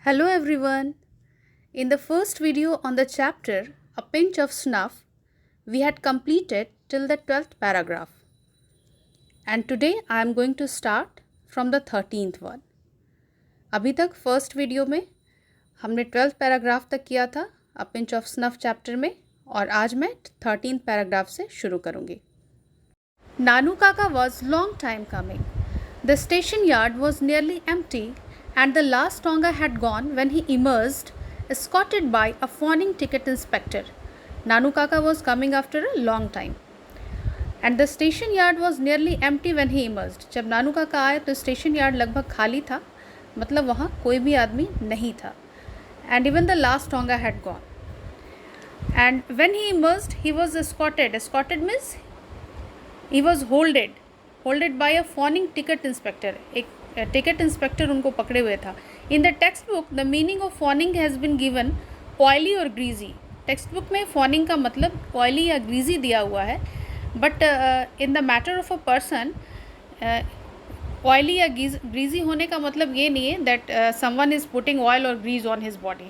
Hello everyone. In the first video on the chapter A Pinch of Snuff, we had completed till the 12th paragraph. And today I am going to start from the 13th one. अभी तक first video में हमने 12th paragraph तक किया था a pinch of snuff chapter में और आज मैं 13th पैराग्राफ से शुरू करूँगी. Nanu Kaka was long time coming. The station yard was nearly empty and the last tonga had gone when he emerged, escorted by a fawning ticket inspector. Nanu Kaka was coming after a long time. And the station yard was nearly empty when he emerged. जब नानू काका आए तो station yard लगभग खाली था, मतलब वहाँ कोई भी आदमी नहीं था. And even the last tonga had gone. And when he emerged, he was escorted. Escorted means he was holded by a fawning ticket inspector. एक टिकट इंस्पेक्टर उनको पकड़े हुए था. In the textbook the meaning of fawning has been given oily और greasy. Textbook में fawning का मतलब oily या ग्रीजी दिया हुआ है, but in the matter of a person oily या ग्रीजी होने का मतलब ये नहीं है that someone is putting oil और ग्रीज ऑन हिज बॉडी,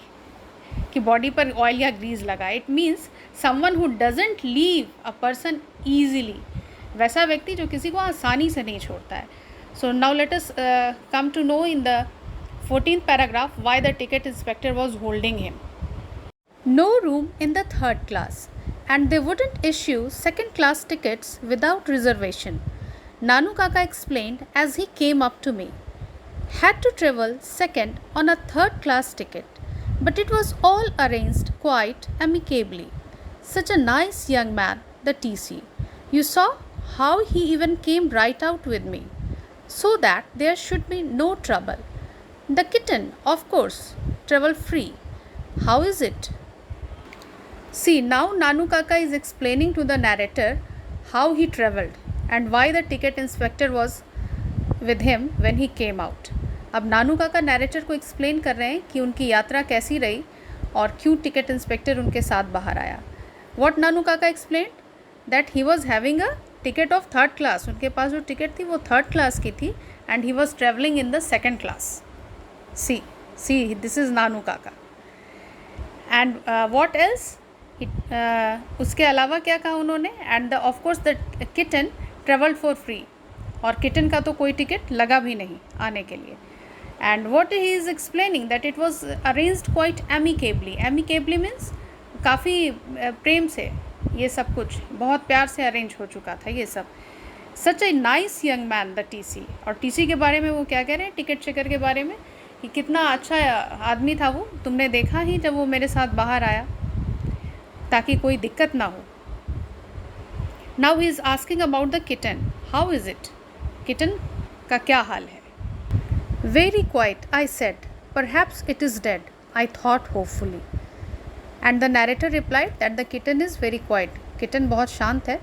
कि बॉडी पर ऑयल या ग्रीज लगा. It means someone who doesn't leave a person easily, वैसा व्यक्ति जो किसी को आसानी से नहीं छोड़ता है. So now let us come to know in the 14th paragraph why the ticket inspector was holding him. No room in the third class and they wouldn't issue second class tickets without reservation, Nanu Kaka explained as he came up to me. Had to travel second on a third class ticket, but it was all arranged quite amicably. Such a nice young man, the TC. You saw how he even came right out with me, so that there should be no trouble. The kitten, of course, travel free. How is it? See, now Nanu Kaka is explaining to the narrator how he travelled and why the ticket inspector was with him when he came out. अब नानू काका narrator को explain कर रहे हैं कि उनकी यात्रा कैसी रही और क्यों टिकट इंस्पेक्टर उनके साथ बाहर आया. What नानू काका explained? That he was having a ticket of third class. उनके पास जो टिकट थी वो थर्ड क्लास की थी and he was travelling in the second class. See this is Nanu Kaka. And what else, उसके अलावा क्या कहा उन्होंने? And the of course the kitten travelled for free, और किटन का तो कोई टिकट लगा भी नहीं आने के लिए. And what he is explaining that it was arranged quite amicably. Amicably means काफ़ी प्रेम से, ये सब कुछ बहुत प्यार से अरेंज हो चुका था ये सब. Such a nice young man the TC. और टीसी के बारे में वो क्या कह रहे हैं, टिकट चेकर के बारे में, कि कितना अच्छा आदमी था वो, तुमने देखा ही जब वो मेरे साथ बाहर आया, ताकि कोई दिक्कत ना हो. Now he is asking about the kitten. How is it? Kitten का क्या हाल है? Very quite I said, perhaps it is dead, I thought hopefully. And the narrator replied that the kitten is very quiet. Kitten बहुत शांत है.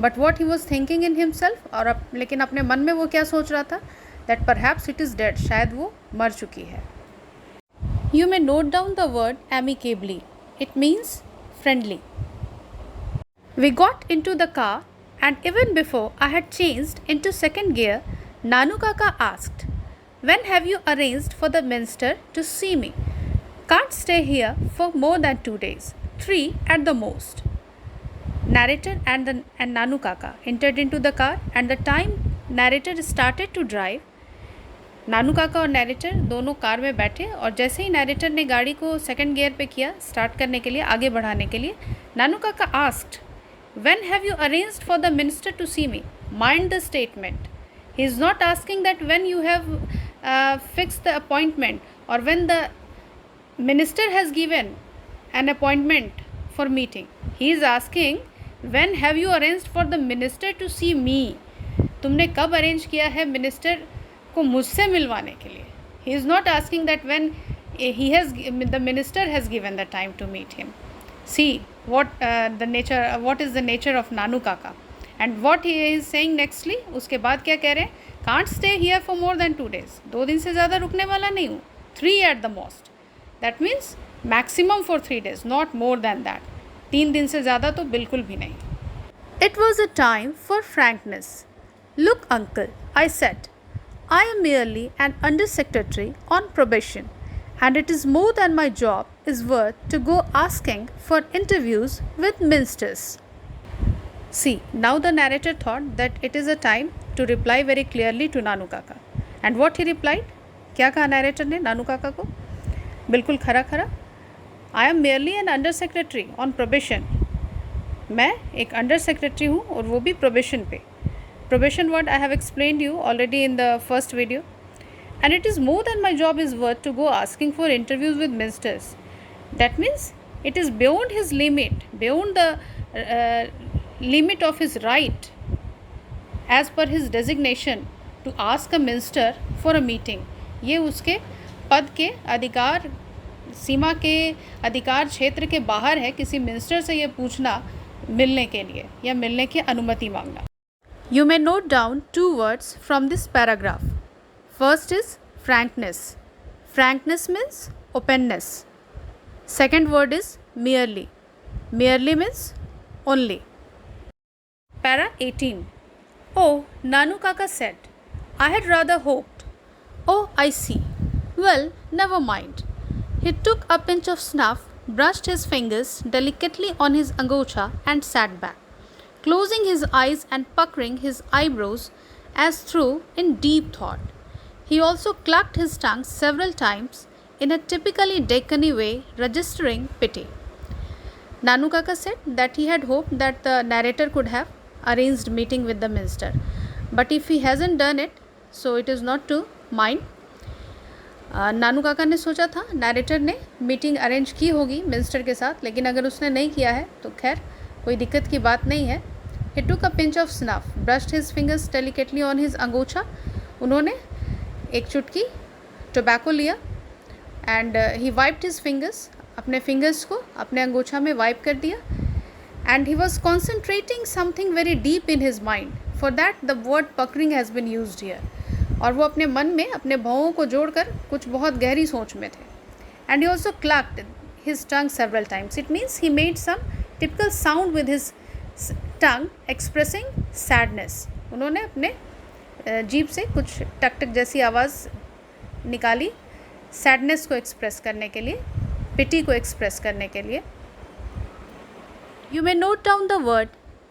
But what he was thinking in himself, और लेकिन अपने मन में वो क्या सोच रहा था? That perhaps it is dead. शायद वो मर चुकी है. You may note down the word amicably. It means friendly. We got into the car and even before I had changed into second gear, Nanu Kaka asked, "When have you arranged for the minister to see me? Can't stay here for more than 2 days, 3 at the most." Narrator and Nanu Kaka entered into the car, and the time narrator started to drive, नानू काका और narrator दोनों car में बैठे, और जैसे ही narrator ने गाड़ी को सेकंड गियर पे किया स्टार्ट करने के लिए, आगे बढ़ाने के लिए, नानू Kaka asked, "When have you arranged for the minister to see me?" Mind the statement. He is not asking that when you have fixed the appointment or when the minister has given an appointment for meeting. He is asking, when have you arranged for the minister to see me? तुमने कब arrange किया है minister को मुझसे मिलवाने के लिए. He is not asking that when the minister has given the time to meet him. See what is the nature of Nanu Kaka, and what he is saying nextly. उसके बाद क्या कह रहे हैं? Can't stay here for more than 2 days. 2 दिन से ज़्यादा रुकने वाला नहीं हूँ. 3 at the most. That means maximum for 3 days, not more than that. 3 दिन से ज़्यादा तो बिल्कुल भी नहीं. It was a time for frankness. Look, uncle, I said, I am merely an under secretary on probation and it is more than my job is worth to go asking for interviews with ministers. See, now the narrator thought that it is a time to reply very clearly to नानू काका. And what he replied? क्या कहा narrator ने नानू काका को? बिल्कुल खरा खरा. I am merely an under secretary on probation. मैं एक अंडर सेक्रेटरी हूँ और वो भी प्रोबेशन पे. Probation word I have explained you already in the first video. And it is more than my job is worth to go asking for interviews with ministers. That means it is beyond his limit, beyond the limit of his right as per his designation to ask a minister for a meeting. ये उसके पद के अधिकार सीमा के अधिकार क्षेत्र के बाहर है किसी मिनिस्टर से ये पूछना मिलने के लिए या मिलने की अनुमति मांगना. You may note down two words from this paragraph. First is frankness. Frankness means openness. Second word is merely. Merely means only. Para 18. Oh, Nanu Kaka said, I had rather hoped. Oh, I see. Well, never mind. He took a pinch of snuff, brushed his fingers delicately on his angocha and sat back, closing his eyes and puckering his eyebrows as though in deep thought. He also clucked his tongue several times in a typically Deccani way, registering pity. Nanu Kaka said that he had hoped that the narrator could have arranged meeting with the minister. But if he hasn't done it, so it is not to mind. नानू काका ने सोचा था narrator ने meeting arrange की होगी minister के साथ, लेकिन अगर उसने नहीं किया है तो खैर कोई दिक्कत की बात नहीं है. He took a pinch of snuff, brushed his fingers delicately on his अंगोछा. उन्होंने एक चुटकी टोबैको लिया and he wiped his fingers, अपने फिंगर्स को अपने अंगोछा में वाइप कर दिया. And he was concentrating something very deep in his mind. For that the word puckering has been used here. और वो अपने मन में अपने भौहों को जोड़कर कुछ बहुत गहरी सोच में थे. And he also clucked his tongue several times. It means he made some typical sound with his tongue expressing sadness. उन्होंने अपने जीभ से कुछ टक टक जैसी आवाज़ निकाली सैडनेस को एक्सप्रेस करने के लिए, पिटी को एक्सप्रेस करने के लिए. You may note down the word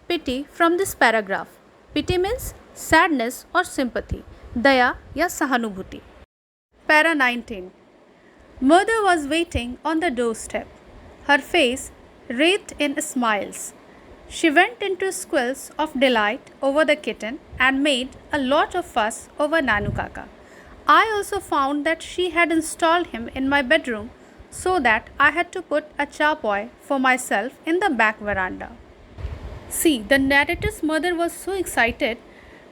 pity from this paragraph. Pity means sadness और सिंपथी, दया या सहानुभूति. Para 19. Mother was waiting on the doorstep, her face wreathed in smiles. She went into squeals of delight over the kitten and made a lot of fuss over Nanu Kaka. I also found that she had installed him in my bedroom so that I had to put a chapoy for myself in the back veranda. See, the narrator's mother was so excited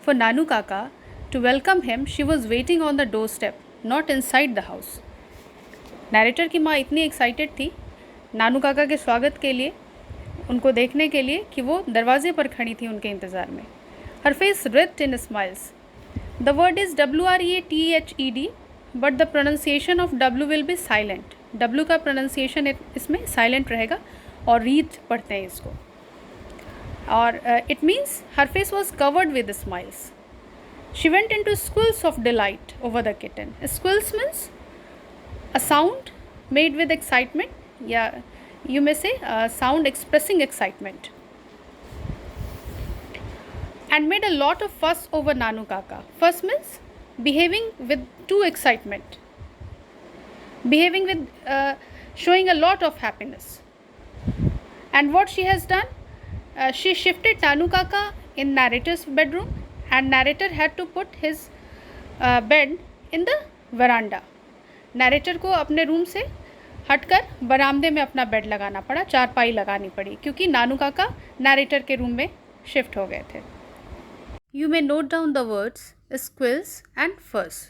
for Nanu Kaka. To welcome him, she was waiting on the doorstep, not inside the house. Narrator की माँ इतनी excited थी नानू काका के स्वागत के लिए, उनको देखने के लिए कि वो दरवाजे पर खड़ी थी उनके इंतज़ार में. Her face writhed in smiles. The word is WREATHED, but the pronunciation of W will be silent. W का pronunciation इसमें silent रहेगा और wreath पढ़ते हैं इसको. और it means her face was covered with smiles. She went into squeals of delight over the kitten. Squeals means a sound made with excitement. Yeah, you may say a sound expressing excitement. And made a lot of fuss over Nanu Kaka. Fuss means behaving with too excitement. Behaving with, showing a lot of happiness. And what she has done? She shifted Nanu Kaka in narrator's bedroom. And narrator had to put his bed in the veranda. Narrator को अपने room से हटकर बरामदे में अपना bed लगाना पड़ा, चारपाई लगानी पड़ी, क्योंकि नानू काका नैरेटर के रूम में शिफ्ट हो गए थे. You may note down the words squeals and furs.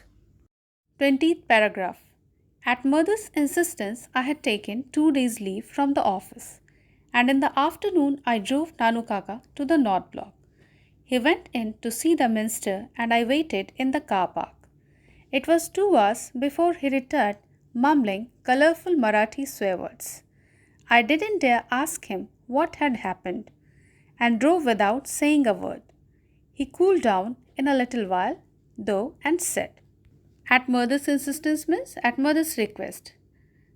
20th paragraph. At mother's insistence, I had taken 2 days leave from the office, and in the afternoon I drove Nanu Kaka to the North Block. He went in to see the minister and I waited in the car park. It was 2 hours before he returned, mumbling colorful Marathi swear words. I didn't dare ask him what had happened and drove without saying a word. He cooled down in a little while, though, and said, At mother's insistence means at mother's request.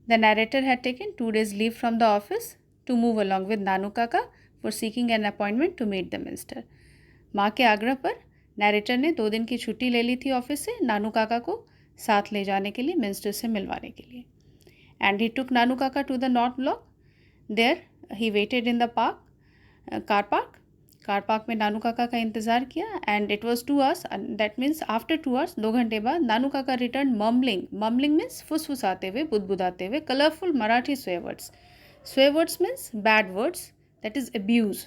The narrator had taken 2 days leave from the office to move along with Nanu Kaka for seeking an appointment to meet the minister. माँ के आग्रह पर narrator ने 2 दिन की छुट्टी ले ली थी ऑफिस से नानू काका को साथ ले जाने के लिए मिनिस्टर से मिलवाने के लिए. And he took Nanu Kaka to the North Block. There he waited in the car park में नानू काका का इंतज़ार किया. And it was 2 hours. That means after 2 hours 2 घंटे बाद नानू काका रिटर्न मम्बलिंग मीन्स फुसफुसाते हुए बुदबुदाते हुए colourful Marathi swearwords means bad words that is abuse.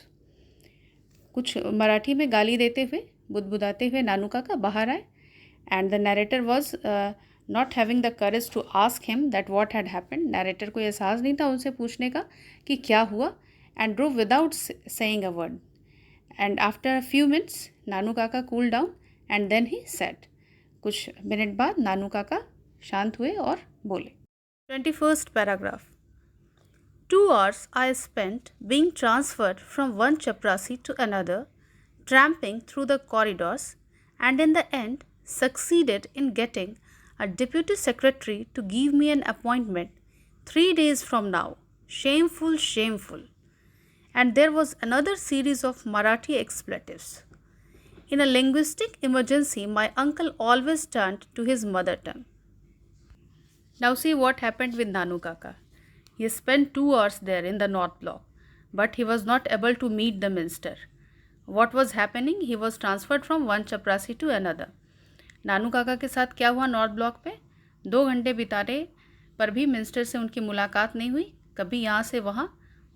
कुछ मराठी में गाली देते हुए बुदबुदाते हुए नानू काका बाहर आए. And the narrator was not having the courage to ask him that what had happened. Narrator को एहसास नहीं था उनसे पूछने का कि क्या हुआ. And drove without saying a word. And after a few minutes Nanu Kaka cool down and then he said. कुछ मिनट बाद नानू काका शांत हुए और बोले. 21st paragraph. 2 hours I spent being transferred from one chaprasi to another, tramping through the corridors, and in the end succeeded in getting a deputy secretary to give me an appointment 3 days from now. Shameful, shameful. And there was another series of Marathi expletives. In a linguistic emergency, my uncle always turned to his mother tongue. Now see what happened with Nanu Kaka. He spent 2 hours there in the North Block, but he was not able to meet the minister. What was happening? He was transferred from one chaprasi to another. नानू काका के साथ क्या हुआ north block पे? 2 घंटे बिताने पर भी मिनिस्टर से उनकी मुलाकात नहीं हुई. कभी यहाँ से वहाँ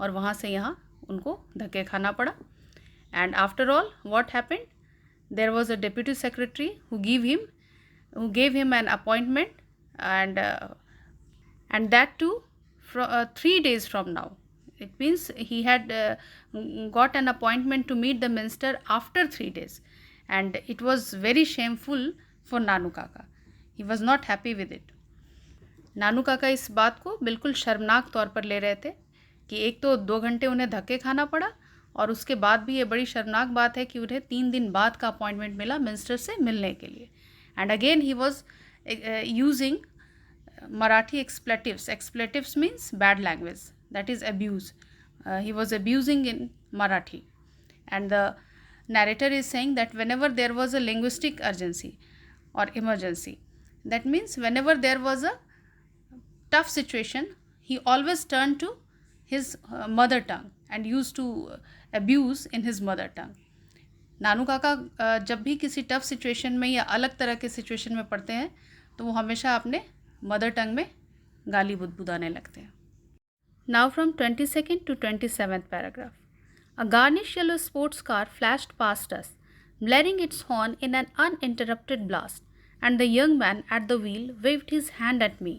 और वहाँ से यहाँ उनको धक्के खाना पड़ा. And after all what happened? There was a deputy secretary who gave him an appointment and that too 3 days from now. It means he had got an appointment to meet the minister after 3 days, and it was very shameful for Nanu Kaka. He was not happy with it. नानू काका इस बात को बिल्कुल शर्मनाक तौर पर ले रहे थे कि एक तो 2 घंटे उन्हें धक्के खाना पड़ा और उसके बाद भी ये बड़ी शर्मनाक बात है कि उन्हें 3 दिन बाद का अपॉइंटमेंट मिला मिनिस्टर से मिलने के लिए. And again he was using Marathi expletives. Expletives means bad language, that is abuse. He was abusing in Marathi. And the narrator is saying that whenever there was a linguistic urgency or emergency, that means whenever there was a tough situation, he always turned to his mother tongue and used to abuse in his mother tongue. नानू काका जब भी किसी tough situation में या अलग तरह के situation में पड़ते हैं तो वो हमेशा अपने मदर टंग में गाली बुदबुदाने लगते हैं. Now from 22nd to 27th paragraph. A garnish yellow sports car flashed past us, blaring its horn in an uninterrupted blast, and the young man at the wheel waved his hand at me.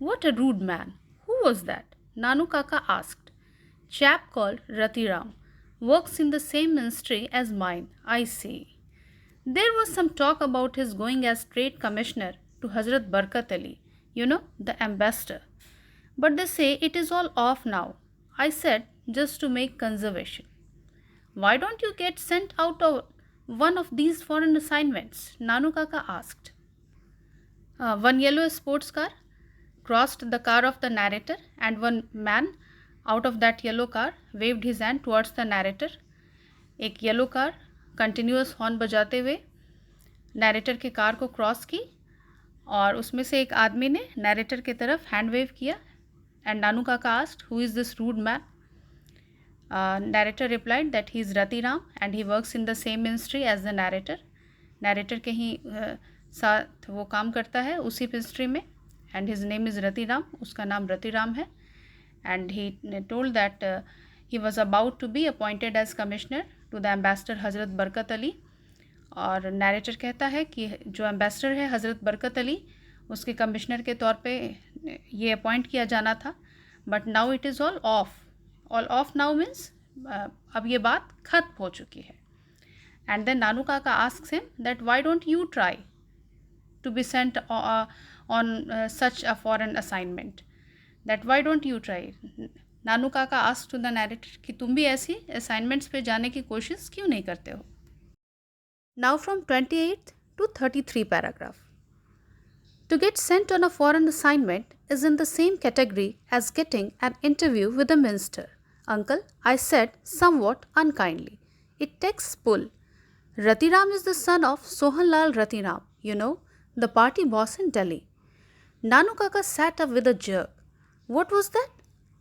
What a rude man! Who was that? Nanu Kaka asked. Chap called Ratiram. Works in the same ministry as mine, I see. There was some talk about his going as trade commissioner to Hazrat Barkat Ali. You know, the ambassador. But they say it is all off now. I said, just to make conservation. Why don't you get sent out of one of these foreign assignments? Nanu Kaka asked. One yellow sports car crossed the car of the narrator, and one man out of that yellow car waved his hand towards the narrator. एक yellow car continuous horn बजाते हुए narrator के car को cross की और उसमें से एक आदमी ने नैरेटर की तरफ हैंड वेव किया. And Nanu Kaka asked, who is this rude man? Narrator replied that he is Ratiram and he works in the same ministry as the narrator. Narrator के ही साथ वो काम करता है उसी मिनिस्ट्री में. And his name is Ratiram, उसका नाम रतिराम है. And he told that he was about to be appointed as commissioner to the ambassador Hazrat Barkat Ali. और नैरेटर कहता है कि जो एम्बेसडर है हज़रत बरकत अली उसके कमिश्नर के तौर पे ये अपॉइंट किया जाना था. But now it is all of now means अब ये बात खत्म हो चुकी है. And then Nanu Kaka asks him that why don't you try to be sent on such a foreign assignment. That why don't you try. Nanu Kaka ask to the narrator कि तुम भी ऐसी असाइनमेंट्स पे जाने की कोशिश क्यों नहीं करते हो. Now from 28th to 33 paragraph. To get sent on a foreign assignment is in the same category as getting an interview with a minister. Uncle, I said somewhat unkindly. It takes pull. Ratiram is the son of Sohanlal Ratiram, you know, the party boss in Delhi. Nanu Kaka sat up with a jerk. What was that?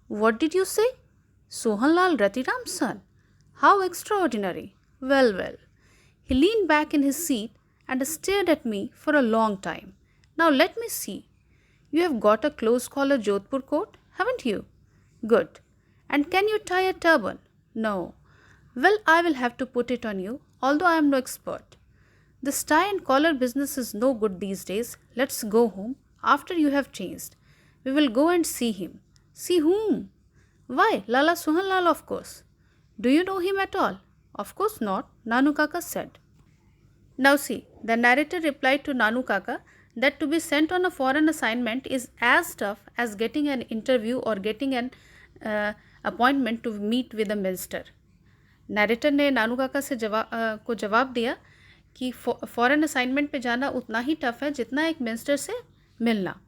What did you say? Sohanlal Ratiram's son. How extraordinary. Well, well. He leaned back in his seat and stared at me for a long time. Now let me see. You have got a close collar Jodhpur coat, haven't you? Good. And can you tie a turban? No. Well, I will have to put it on you, although I am no expert. This tie and collar business is no good these days. Let's go home after you have changed. We will go and see him. See whom? Why, Lala Sohanlal, of course. Do you know him at all? Of course not, Nanu Kaka said. Now see, the narrator replied to Nanu Kaka that to be sent on a foreign assignment is as tough as getting an interview or getting an appointment to meet with a minister. Narrator ने नानू काका से जवाब दिया कि foreign assignment पे जाना उतना ही tough है जितना एक मिनिस्टर से मिलना.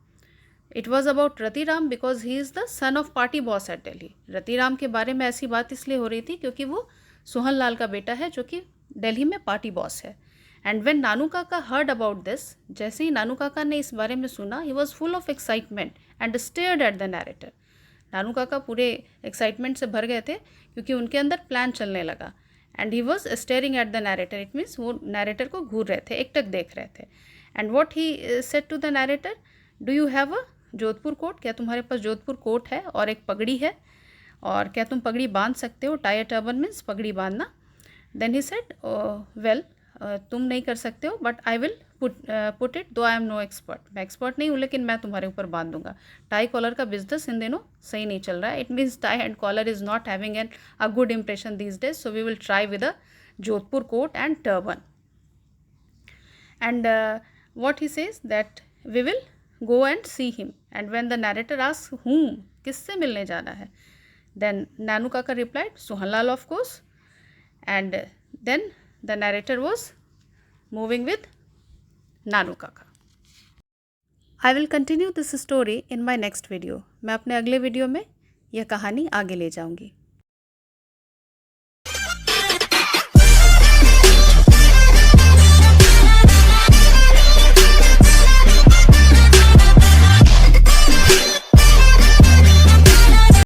It was about Ratiram because he is the son of party boss at Delhi. Ratiram के बारे में ऐसी बात इसलिए हो रही थी क्योंकि वो सोहन लाल का बेटा है जो कि दिल्ली में पार्टी बॉस है. एंड वेन नानू काका हर्ड अबाउट दिस, जैसे ही नानू काका ने इस बारे में सुना, he was full of excitement and stared at the narrator. Nanu Kaka पूरे एक्साइटमेंट से भर गए थे क्योंकि उनके अंदर प्लान चलने लगा. And he was staring at the narrator. It means वो नैरेटर को घूर रहे थे, एकटक देख रहे थे. And what he said to the narrator, do you have a Jodhpur coat? क्या तुम्हारे पास जोधपुर कोट है और एक पगड़ी है, और क्या तुम पगड़ी बांध सकते हो? टाई अ टर्बन मीन्स पगड़ी बांधना. देन ही सेड, वेल, तुम नहीं कर सकते हो, but I will put it, though I am no expert. मैं एक्सपर्ट नहीं हूँ लेकिन मैं तुम्हारे ऊपर बांध दूंगा. टाई कॉलर का बिजनेस इन दिनों सही नहीं चल रहा है. It means tie and collar is not having an a good impression these days, so we will try with a Jodhpur coat and turban. And what he says that we will go and see him. And when the narrator asks whom, किससे मिलने जाना है, then Nanu Kaka replied, Sohanlal of course. And then the narrator was moving with Nanu Kaka. I will continue this story in my next video. मैं अपने अगले video में यह कहानी आगे ले जाऊंगी.